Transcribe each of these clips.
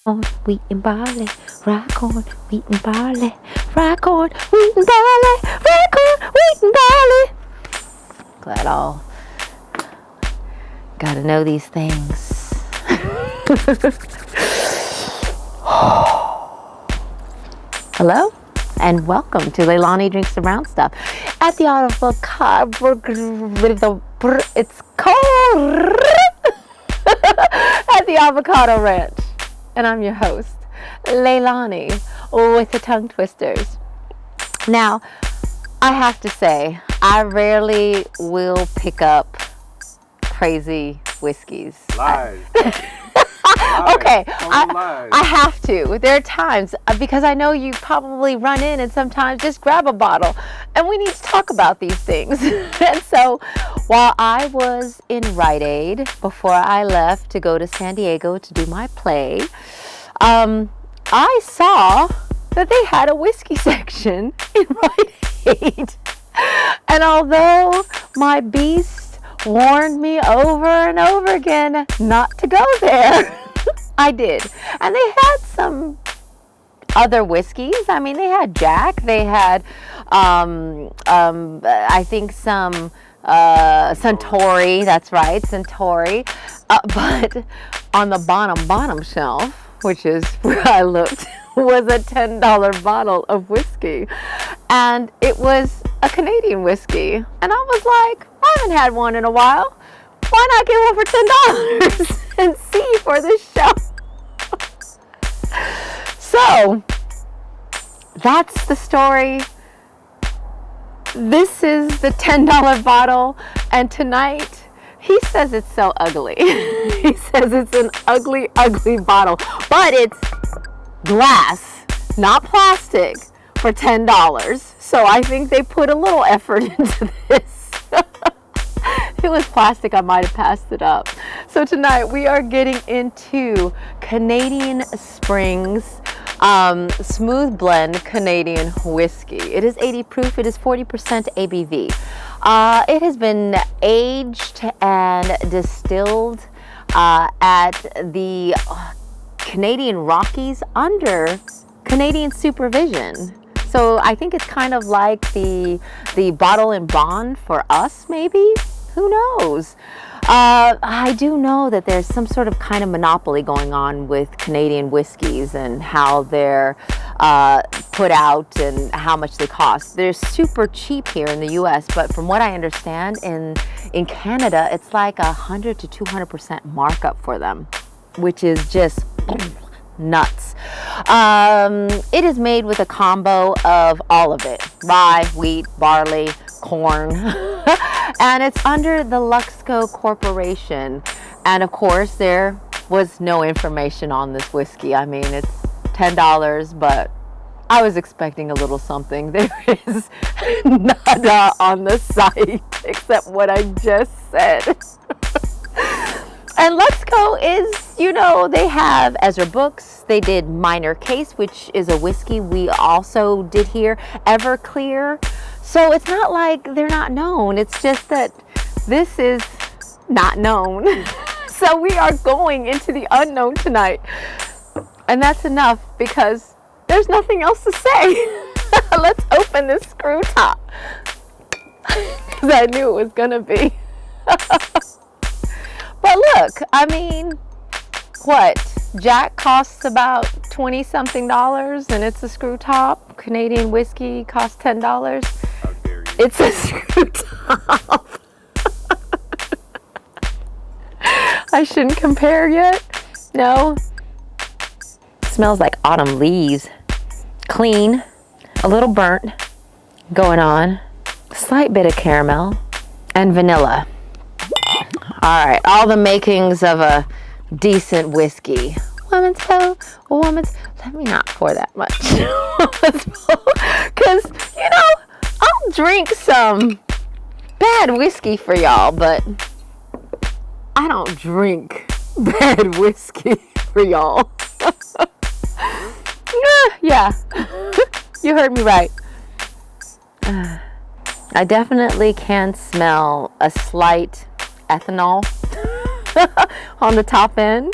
Wheat and barley, rye corn, wheat and barley, rye corn, wheat and barley, rye corn, wheat and barley. Glad all gotta know these things. Hello and welcome to Leilani Drinks the Brown Stuff at the avocado. It's cold at the Avocado Ranch. And I'm your host, Leilani, with the tongue twisters. Now, I have to say, I rarely will pick up crazy whiskeys. Lies. Okay, I have to. There are times, because I know you probably run in and sometimes just grab a bottle, and we need to talk about these things. And so, while I was in Rite Aid before I left to go to San Diego to do my play, I saw that they had a whiskey section in Rite Aid. And although my beast warned me over and over again not to go there, I did. And they had some other whiskeys. I mean, they had Jack. They had, I think some Suntory. That's right, Suntory. But on the bottom shelf, which is where I looked, was a $10 bottle of whiskey. And it was a Canadian whiskey. And I was like, I haven't had one in a while. Why not get one for $10 and see for this show? So, that's the story. This is the $10 bottle. And tonight, he says it's so ugly. He says it's an ugly, ugly bottle. But it's glass, not plastic, for $10. So I think they put a little effort into this. If it was plastic, I might have passed it up. So tonight we are getting into Canadian Springs smooth blend Canadian whiskey. It is 80 proof. It is 40% ABV. It has been aged and distilled at the Canadian Rockies under Canadian supervision. So I think it's kind of like the bottle and bond for us, maybe. Who knows? I do know that there's some sort of kind of monopoly going on with Canadian whiskeys and how they're put out and how much they cost. They're super cheap here in the U.S., but from what I understand, in Canada, it's like 100 to 200% markup for them, which is just nuts. It is made with a combo of all of it: rye, wheat, barley, corn. And it's under the Luxco Corporation. And of course, there was no information on this whiskey. I mean, it's $10, but I was expecting a little something. There is nada on the site except what I just said. And Luxco is, you know, they have Ezra Books. They did Minor Case, which is a whiskey we also did here. Everclear. So it's not like they're not known. It's just that this is not known. So we are going into the unknown tonight. And that's enough because there's nothing else to say. Let's open this screw top. Because I knew it was going to be. But look, I mean, what? Jack costs about $20-something and it's a screw top. Canadian whiskey costs $10. It's a screw top. I shouldn't compare yet. No. Smells like autumn leaves. Clean. A little burnt going on. Slight bit of caramel and vanilla. All right, all the makings of a decent whiskey. Woman's hoe, let me not pour that much. Because, you know, I'll drink some bad whiskey for y'all, but I don't drink bad whiskey for y'all. Yeah, you heard me right. I definitely can smell a slight ethanol on the top end.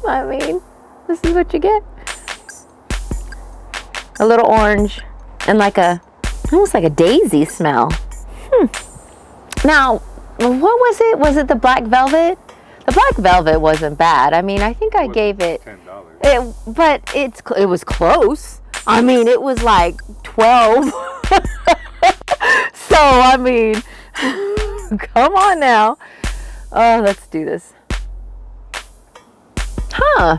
I mean, This is what you get. A little orange and almost like a daisy smell. Now, what was it? Was it the black velvet? The black velvet wasn't bad. I mean, I think I gave it $10. But it was close. I mean, it was like 12. So, I mean, come on now. Oh, let's do this. Huh.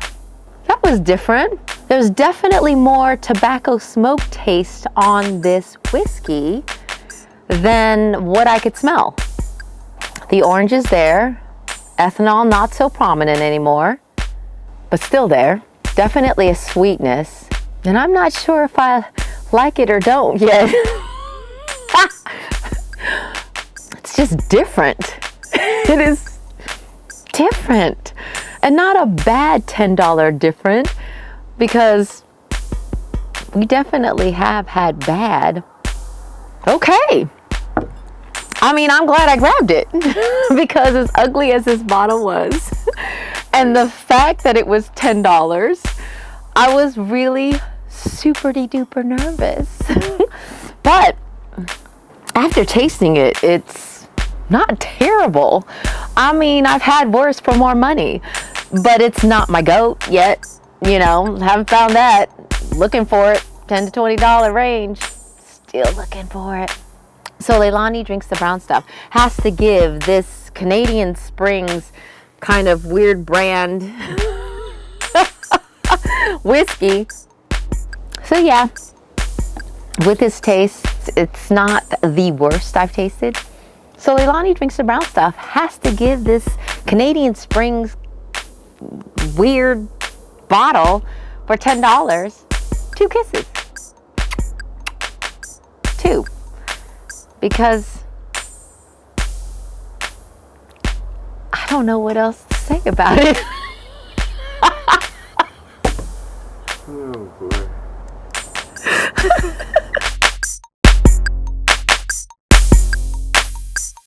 That was different. There's definitely more tobacco smoke taste on this whiskey than what I could smell. The orange is there. Ethanol not so prominent anymore, but still there. Definitely a sweetness. And I'm not sure if I like it or don't yet. It's just different. It is different. And not a bad $10 different, because we definitely have had bad. Okay. I mean, I'm glad I grabbed it because as ugly as this bottle was and the fact that it was $10, I was really super-duper nervous. But after tasting it, it's not terrible. I mean, I've had worse for more money, but it's not my goat yet. You know, haven't found that. Looking for it, $10 to $20 range. Still looking for it. So Leilani Drinks the Brown Stuff has to give this Canadian Springs kind of weird brand whiskey. So yeah, with this taste, it's not the worst I've tasted. So Leilani Drinks the Brown Stuff has to give this Canadian Springs weird bottle for $10 2 kisses. 2. Because I don't know what else to say about it. Oh boy.